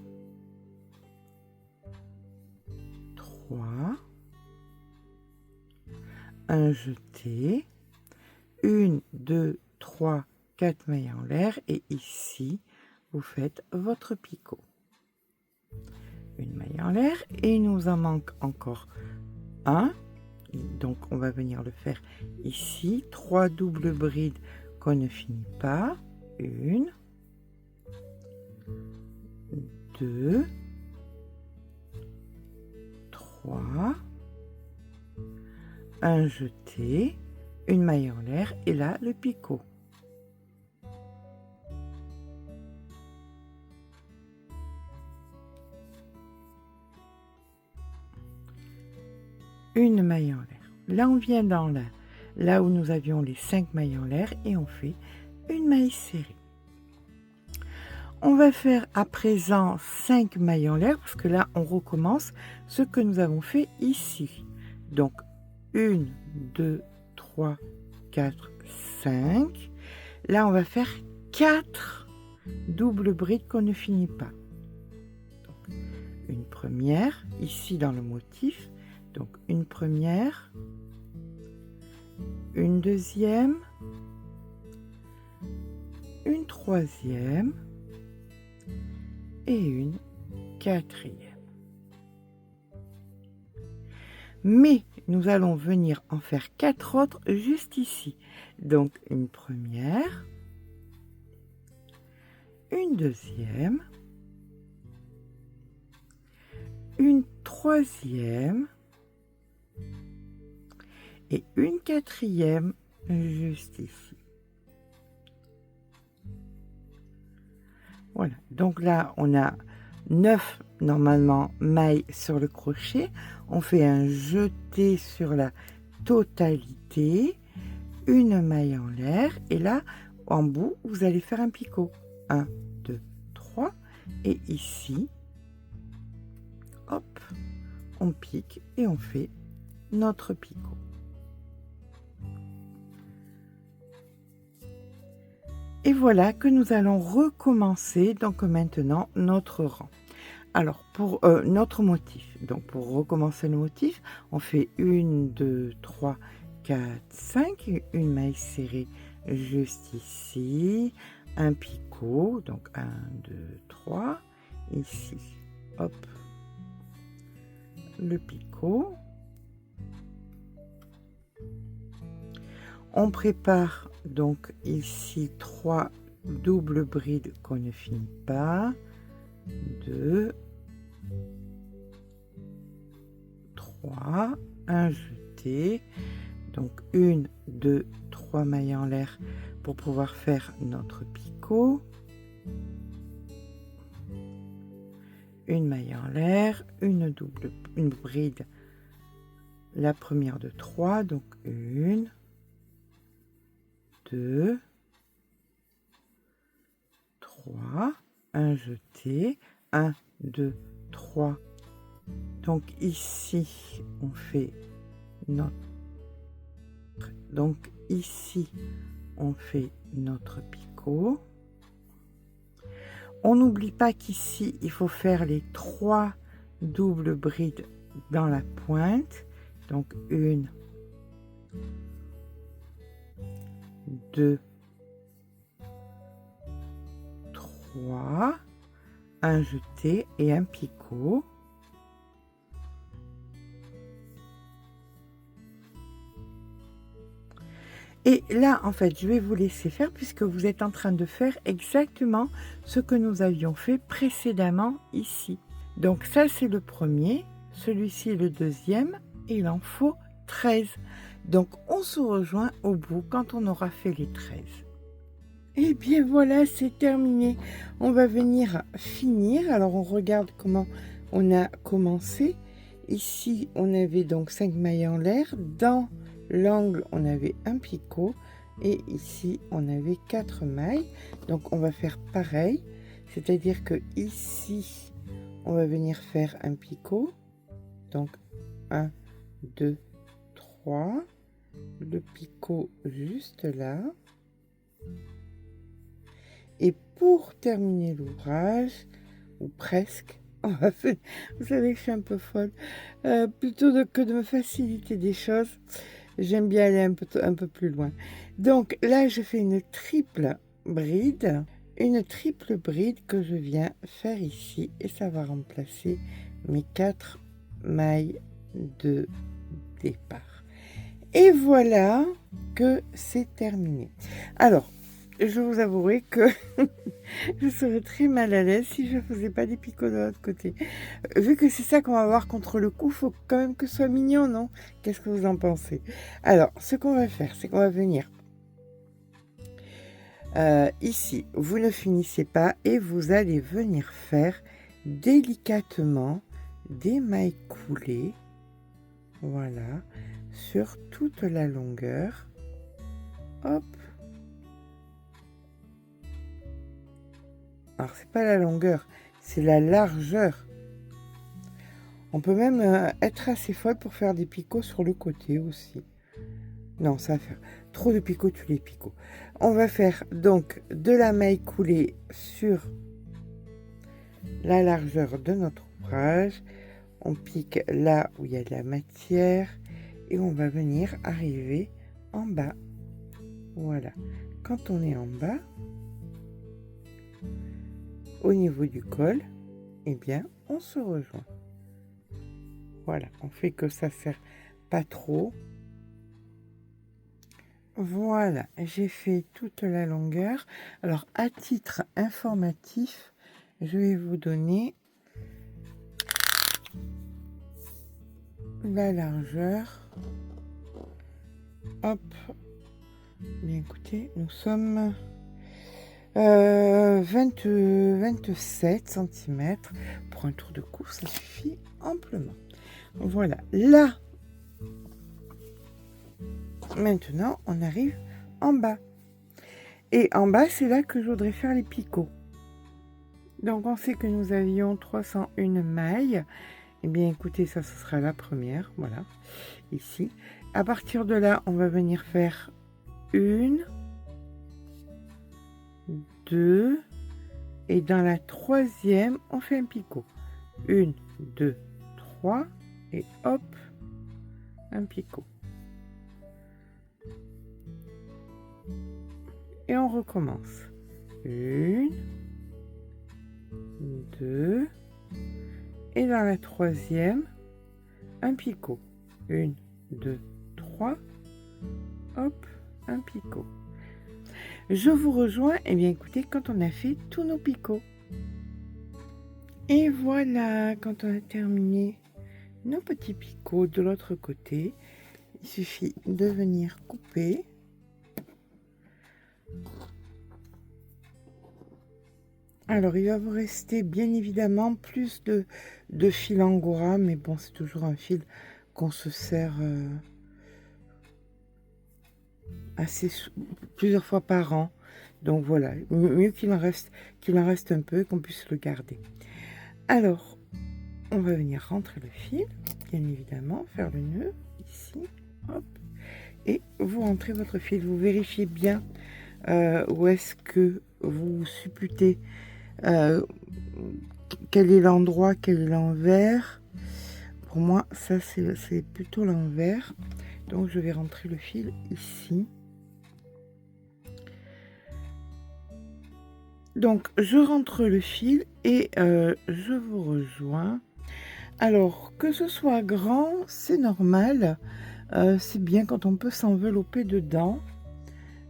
3, un jeté, 1, 2, 3, 4 mailles en l'air et ici vous faites votre picot. Une maille en l'air et il nous en manque encore un. Donc on va venir le faire ici, 3 doubles brides qu'on ne finit pas. 1, 2, 3, un jeté, une maille en l'air et là le picot. Une maille en l'air. Là on vient dans là où nous avions les 5 mailles en l'air et on fait une maille serrée. On va faire à présent 5 mailles en l'air parce que là on recommence ce que nous avons fait ici. Donc 1, 2, 3, 4, 5. Là on va faire 4 doubles brides qu'on ne finit pas. Donc, une première ici dans le motif. Donc une première, une deuxième, une troisième et une quatrième. Mais nous allons venir en faire 4 autres juste ici. Donc une première, une deuxième, une troisième et une quatrième juste ici. Voilà, donc là on a 9 normalement mailles sur le crochet. On fait un jeté sur la totalité, une maille en l'air et là en bout vous allez faire un picot. 1, 2, 3 et ici, hop, on pique et on fait notre picot. Et voilà que nous allons recommencer donc maintenant notre rang. Alors pour notre motif, donc pour recommencer le motif, on fait 1, 2, 3, 4, 5, une maille serrée juste ici, un picot, donc 1, 2, 3, ici, hop, le picot. On prépare donc ici 3 doubles brides qu'on ne finit pas, 2, 3, un jeté, donc 1, 2, 3 mailles en l'air pour pouvoir faire notre picot, une maille en l'air, une bride, la première de 3, donc 1, 2, 3, un jeté, 1, 2, 3. Donc ici, on fait notre... Donc ici, on fait notre picot. On n'oublie pas qu'ici, il faut faire les 3 doubles brides dans la pointe. Donc 1, 2, 3, un jeté et un picot. Et là, en fait, je vais vous laisser faire puisque vous êtes en train de faire exactement ce que nous avions fait précédemment ici. Donc ça, c'est le premier, celui-ci le deuxième, et il en faut 13. Donc on se rejoint au bout quand on aura fait les 13. Et bien voilà, c'est terminé. On va venir finir. Alors on regarde comment on a commencé. Ici, on avait donc 5 mailles en l'air. Dans l'angle, on avait un picot. Et ici, on avait 4 mailles. Donc on va faire pareil. C'est-à-dire que ici, on va venir faire un picot. Donc 1, 2, 3. Le picot juste là. Et pour terminer l'ouvrage, ou presque, on va faire, vous savez que je suis un peu folle, plutôt que de me faciliter des choses, j'aime bien aller un peu plus loin. Donc là, je fais une triple bride que je viens faire ici, et ça va remplacer mes 4 mailles de départ. Et voilà que c'est terminé. Alors, je vous avouerai que je serais très mal à l'aise si je ne faisais pas des picots de l'autre côté. Vu que c'est ça qu'on va voir contre le cou, il faut quand même que ce soit mignon, non? Qu'est-ce que vous en pensez? Alors, ce qu'on va faire, c'est qu'on va venir ici. Vous ne finissez pas et vous allez venir faire délicatement des mailles coulées. Voilà. Sur toute la longueur. Hop. Alors, c'est pas la longueur, c'est la largeur. On peut même être assez folle pour faire des picots sur le côté aussi. Non, ça va faire trop de picots, tous les picots. On va faire donc de la maille coulée sur la largeur de notre ouvrage. On pique là où il y a de la matière et on va venir arriver en bas. Voilà. Quand on est en bas, au niveau du col, eh bien, on se rejoint. Voilà, on fait que ça serre pas trop. Voilà, j'ai fait toute la longueur. Alors, à titre informatif, je vais vous donner la largeur. Hop. Bien écoutez, nous sommes 27 cm. Pour un tour de cou, ça suffit amplement. Voilà, là. Maintenant, on arrive en bas. Et en bas, c'est là que je voudrais faire les picots. Donc, on sait que nous avions 301 mailles. Eh bien, écoutez, ça, ce sera la première. Voilà, ici. À partir de là, on va venir faire 1, 2. Et dans la troisième, on fait un picot. 1, 2, 3. Et hop, un picot. Et on recommence. 1, 2, et dans la troisième, un picot. 1, 2, 3, hop, un picot. Je vous rejoins, et bien écoutez, quand on a fait tous nos picots. Et voilà, quand on a terminé nos petits picots de l'autre côté, il suffit de venir couper. Alors, il va vous rester bien évidemment plus de fil angora, mais bon, c'est toujours un fil qu'on se sert plusieurs fois par an. Donc voilà, mieux qu'il en reste un peu et qu'on puisse le garder. Alors, on va venir rentrer le fil, bien évidemment, faire le nœud ici, hop, et vous rentrez votre fil. Vous vérifiez bien où est-ce que vous supputez. Quel est l'endroit, quel est l'envers. Pour moi, ça c'est plutôt l'envers. Donc je vais rentrer le fil ici. Donc je rentre le fil et je vous rejoins. Alors que ce soit grand, c'est normal. C'est bien quand on peut s'envelopper dedans.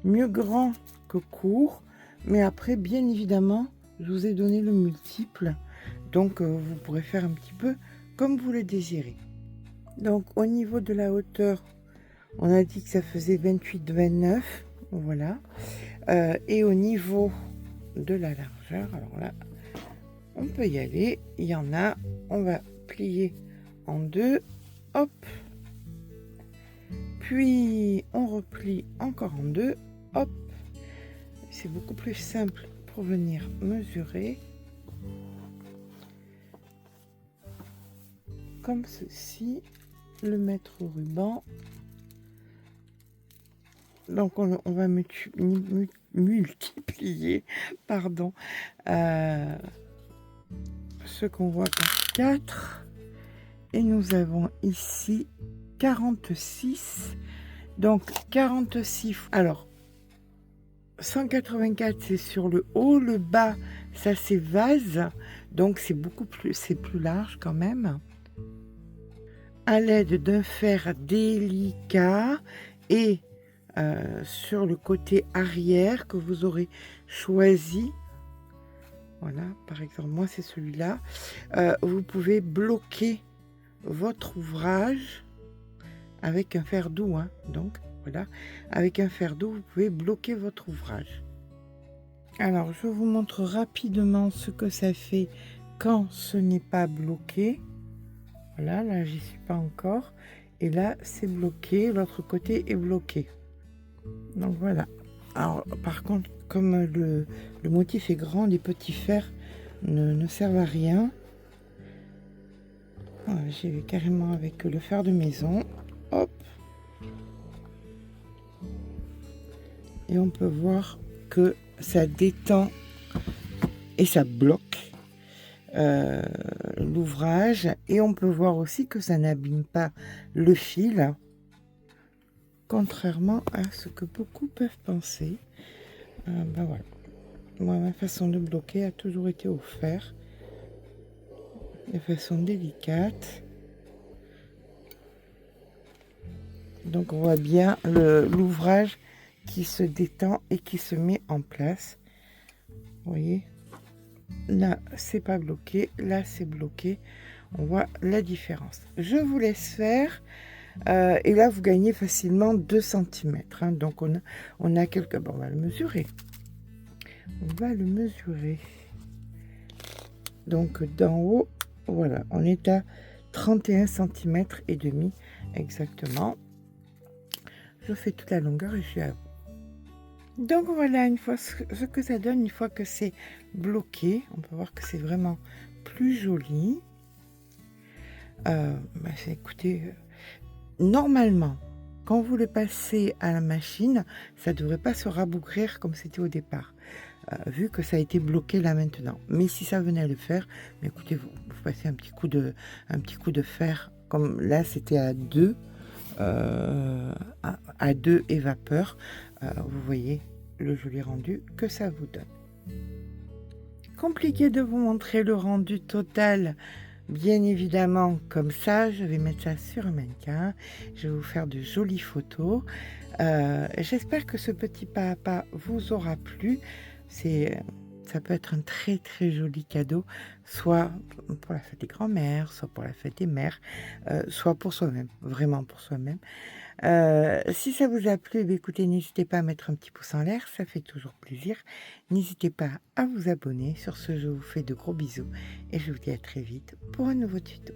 Mieux grand que court. Mais après, bien évidemment, je vous ai donné le multiple, donc vous pourrez faire un petit peu comme vous le désirez. Donc au niveau de la hauteur, on a dit que ça faisait 28-29, voilà. Et au niveau de la largeur, alors là, on peut y aller. Il y en a, on va plier en deux, hop. Puis on replie encore en deux, hop. C'est beaucoup plus simple pour venir mesurer comme ceci, le mettre au ruban. Donc on va multiplier pardon ce qu'on voit par 4 et nous avons ici 46. Donc 46, alors 184 c'est sur le haut, le bas ça c'est vase, donc c'est plus large quand même. À l'aide d'un fer délicat et sur le côté arrière que vous aurez choisi, voilà, par exemple moi c'est celui-là, vous pouvez bloquer votre ouvrage avec un fer doux, hein, donc voilà, avec un fer doux, vous pouvez bloquer votre ouvrage. Alors, je vous montre rapidement ce que ça fait quand ce n'est pas bloqué. Voilà, là, j'y suis pas encore. Et là, c'est bloqué, l'autre côté est bloqué. Donc, voilà. Alors, par contre, comme le motif est grand, les petits fers ne servent à rien. Voilà, j'y vais carrément avec le fer de maison. Hop. Et on peut voir que ça détend et ça bloque l'ouvrage. Et on peut voir aussi que ça n'abîme pas le fil, contrairement à ce que beaucoup peuvent penser. Ben voilà. Moi, ma façon de bloquer a toujours été au fer, de façon délicate. Donc on voit bien l'ouvrage qui se détend et qui se met en place. Vous voyez, là c'est pas bloqué, là c'est bloqué. On voit la différence. Je vous laisse faire. Et là vous gagnez facilement 2 cm. Donc on a quelques... Bon, on va le mesurer. On va le mesurer. Donc d'en haut, voilà, on est à 31 cm et demi exactement. Je fais toute la longueur et je suis à vous. Donc voilà une fois ce que ça donne une fois que c'est bloqué. On peut voir que c'est vraiment plus joli. Écoutez, normalement, quand vous le passez à la machine, ça ne devrait pas se rabougrir comme c'était au départ. Vu que ça a été bloqué là maintenant. Mais si ça venait à le faire, mais écoutez, vous passez un petit coup de fer, comme là c'était à 2, à 2 et vapeur. Vous voyez le joli rendu que ça vous donne. Compliqué de vous montrer le rendu total, bien évidemment, comme ça. Je vais mettre ça sur un mannequin. Je vais vous faire de jolies photos. J'espère que ce petit pas à pas vous aura plu. Ça peut être un très très joli cadeau, soit pour la fête des grands-mères, soit pour la fête des mères, soit pour soi-même, vraiment pour soi-même. Si ça vous a plu, écoutez, n'hésitez pas à mettre un petit pouce en l'air, ça fait toujours plaisir. N'hésitez pas à vous abonner. Sur ce, je vous fais de gros bisous et je vous dis à très vite pour un nouveau tuto.